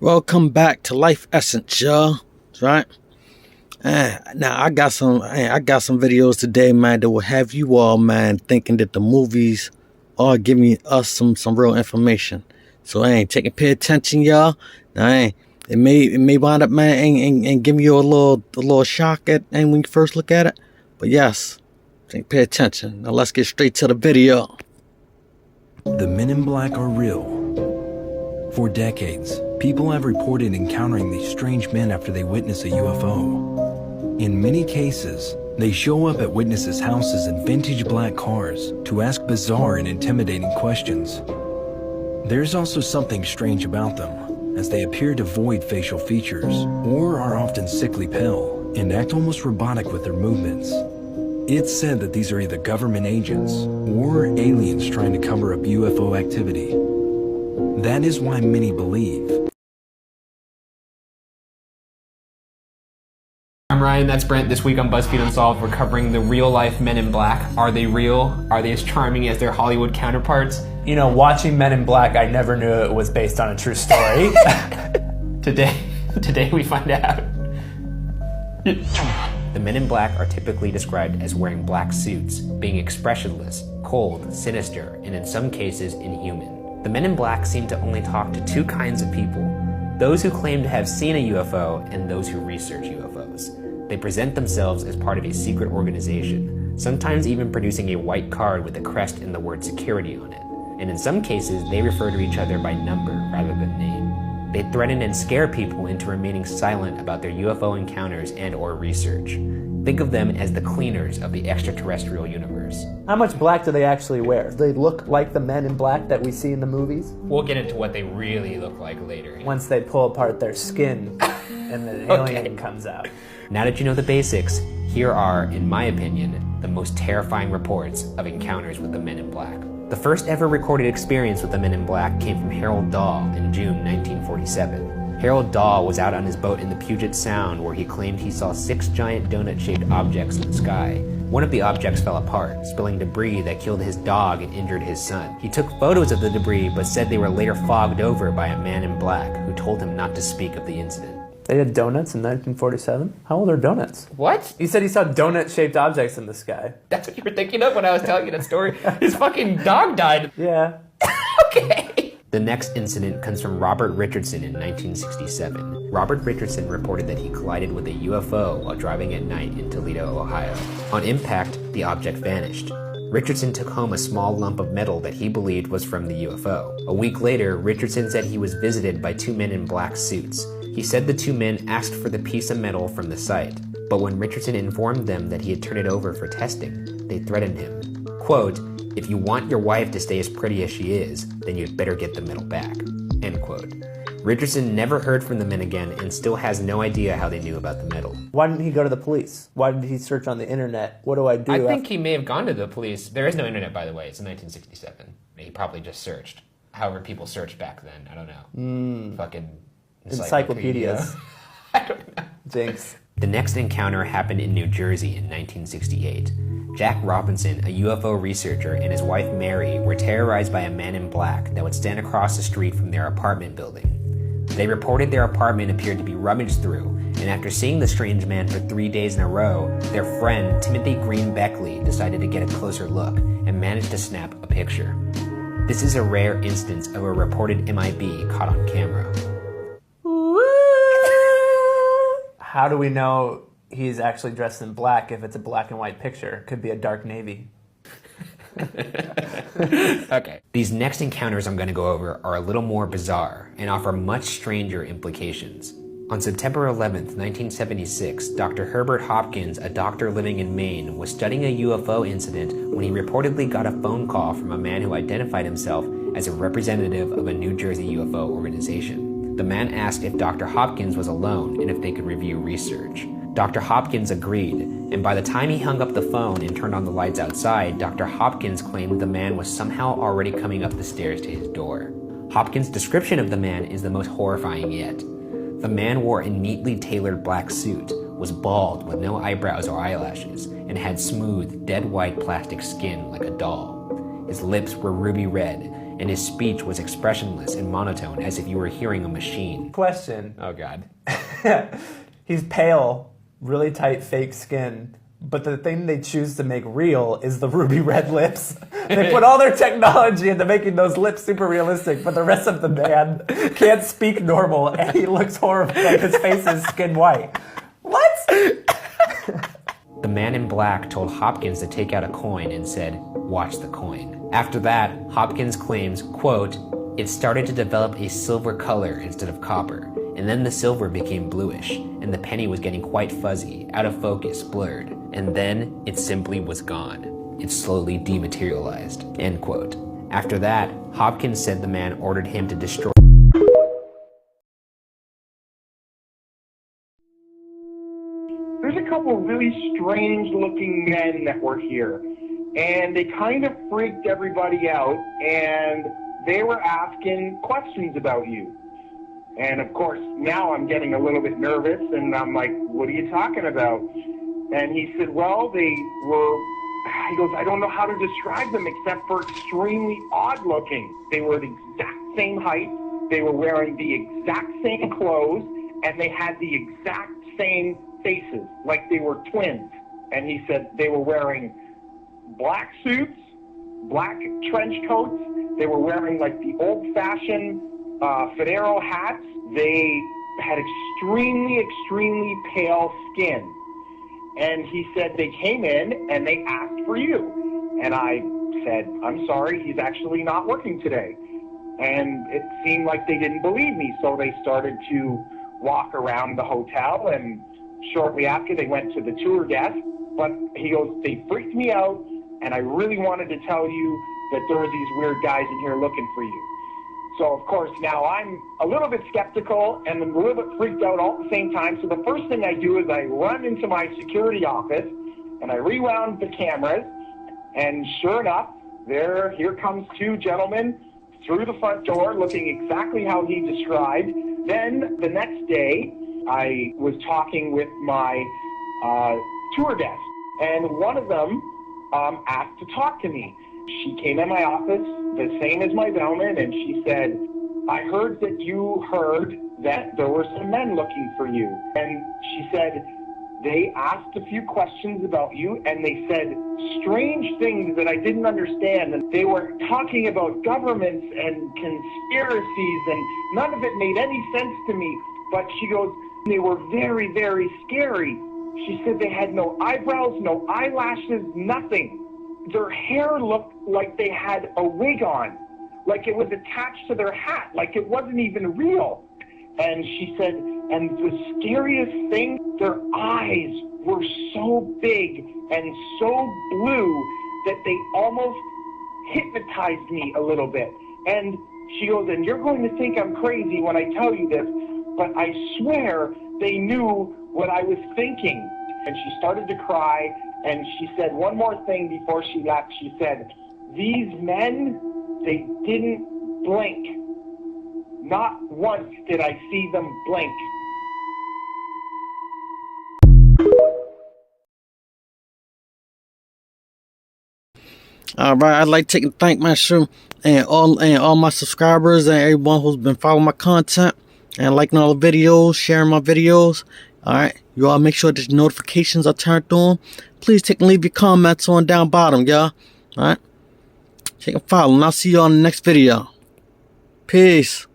Welcome back to Life Essence, y'all. Right? Now I got some videos today, man, that will have you all, man, thinking that the movies are giving us some real information. So pay attention, y'all. Now, it may wind up, man, and giving you a little shock when you first look at it. But yes, pay attention. Now let's get straight to the video. The Men in Black are real. For decades, people have reported encountering these strange men after they witness a UFO. In many cases, they show up at witnesses' houses in vintage black cars to ask bizarre and intimidating questions. There's also something strange about them, as they appear devoid facial features, or are often sickly pale, and act almost robotic with their movements. It's said that these are either government agents, or aliens trying to cover up UFO activity. That is why many believe. I'm Ryan, that's Brent. This week on BuzzFeed Unsolved, we're covering the real-life Men in Black. Are they real? Are they as charming as their Hollywood counterparts? You know, watching Men in Black, I never knew it was based on a true story. Today we find out. The Men in Black are typically described as wearing black suits, being expressionless, cold, sinister, and in some cases, inhuman. The Men in Black seem to only talk to two kinds of people: those who claim to have seen a UFO and those who research UFOs. They present themselves as part of a secret organization, sometimes even producing a white card with a crest and the word security on it. And in some cases, they refer to each other by number rather than name. They threaten and scare people into remaining silent about their UFO encounters and/or research. Think of them as the cleaners of the extraterrestrial universe. How much black do they actually wear? Do they look like the Men in Black that we see in the movies? We'll get into what they really look like later. Once they pull apart their skin and the alien comes out. Now that you know the basics, here are, in my opinion, the most terrifying reports of encounters with the Men in Black. The first ever recorded experience with the Men in Black came from Harold Dahl in June 1947. Harold Dahl was out on his boat in the Puget Sound where he claimed he saw 6 giant donut-shaped objects in the sky. One of the objects fell apart, spilling debris that killed his dog and injured his son. He took photos of the debris but said they were later fogged over by a man in black who told him not to speak of the incident. They had donuts in 1947? How old are donuts? What? He said he saw donut-shaped objects in the sky. That's what you were thinking of when I was telling you that story? His fucking dog died. Yeah. Okay. The next incident comes from Robert Richardson in 1967. Robert Richardson reported that he collided with a UFO while driving at night in Toledo, Ohio. On impact, the object vanished. Richardson took home a small lump of metal that he believed was from the UFO. A week later, Richardson said he was visited by 2 men in black suits. He said the 2 men asked for the piece of metal from the site, but when Richardson informed them that he had turned it over for testing, they threatened him. Quote, "If you want your wife to stay as pretty as she is, then you'd better get the metal back." End quote. Richardson never heard from the men again and still has no idea how they knew about the metal. Why didn't he go to the police? Why did he search on the internet? What do I do? I think he may have gone to the police. There is no internet, by the way. It's in 1967. He probably just searched. However people searched back then. I don't know. Fucking encyclopedias. I don't know. Jinx. The next encounter happened in New Jersey in 1968. Jack Robinson, a UFO researcher, and his wife Mary were terrorized by a man in black that would stand across the street from their apartment building. They reported their apartment appeared to be rummaged through, and after seeing the strange man for 3 days in a row, their friend Timothy Green Beckley decided to get a closer look and managed to snap a picture. This is a rare instance of a reported MIB caught on camera. How do we know he's actually dressed in black if it's a black and white picture? Could be a dark navy. Okay. These next encounters I'm going to go over are a little more bizarre and offer much stranger implications. On September 11th, 1976, Dr. Herbert Hopkins, a doctor living in Maine, was studying a UFO incident when he reportedly got a phone call from a man who identified himself as a representative of a New Jersey UFO organization. The man asked if Dr. Hopkins was alone and if they could review research. Dr. Hopkins agreed, and by the time he hung up the phone and turned on the lights outside, Dr. Hopkins claimed the man was somehow already coming up the stairs to his door. Hopkins' description of the man is the most horrifying yet. The man wore a neatly tailored black suit, was bald with no eyebrows or eyelashes, and had smooth, dead white plastic skin like a doll. His lips were ruby red, and his speech was expressionless and monotone, as if you were hearing a machine. Question. Oh God. He's pale, really tight fake skin, but the thing they choose to make real is the ruby red lips. They put all their technology into making those lips super realistic, but the rest of the man can't speak normal, and he looks horrible, like his face is skin white. What? The man in black told Hopkins to take out a coin and said, "Watch the coin." After that, Hopkins claims, quote, "It started to develop a silver color instead of copper, and then the silver became bluish, and the penny was getting quite fuzzy, out of focus, blurred, and then it simply was gone. It slowly dematerialized," end quote. After that, Hopkins said the man ordered him to destroy. There's a couple really strange looking men that were here, and they kind of freaked everybody out, and they were asking questions about you. And of course, now I'm getting a little bit nervous, and I'm like, what are you talking about? And he said, well, he goes, I don't know how to describe them except for extremely odd looking. They were the exact same height, they were wearing the exact same clothes, and they had the exact same faces, like they were twins. And he said they were wearing black suits, black trench coats, they were wearing like the old-fashioned Federo hats. They had extremely pale skin. And he said they came in and they asked for you. And I said, I'm sorry, he's actually not working today. And it seemed like they didn't believe me, so they started to walk around the hotel, and shortly after they went to the tour desk. But he goes, they freaked me out, and I really wanted to tell you that there are these weird guys in here looking for you. So, of course, now I'm a little bit skeptical and a little bit freaked out all at the same time. So the first thing I do is I run into my security office and I rewound the cameras. And sure enough, here comes two gentlemen through the front door looking exactly how he described. Then the next day, I was talking with my tour desk, and one of them asked to talk to me. She came in my office, the same as my bellman, and she said, I heard that you heard that there were some men looking for you. And she said, they asked a few questions about you, and they said strange things that I didn't understand. And they were talking about governments and conspiracies, and none of it made any sense to me. But she goes, they were very, very scary. She said they had no eyebrows, no eyelashes, nothing. Their hair looked like they had a wig on, like it was attached to their hat, like it wasn't even real. And she said, and the scariest thing, their eyes were so big and so blue that they almost hypnotized me a little bit. And she goes, and you're going to think I'm crazy when I tell you this, but I swear they knew what I was thinking. And she started to cry, and she said one more thing before she left. She said, these men, they didn't blink. Not once did I see them blink. All right, I'd like to thank my show and all my subscribers and everyone who's been following my content and liking all the videos, sharing my videos. All right, you all make sure that your notifications are turned on. Please take and leave your comments on down bottom, y'all. All right, take a follow, and I'll see you on the next video. Peace.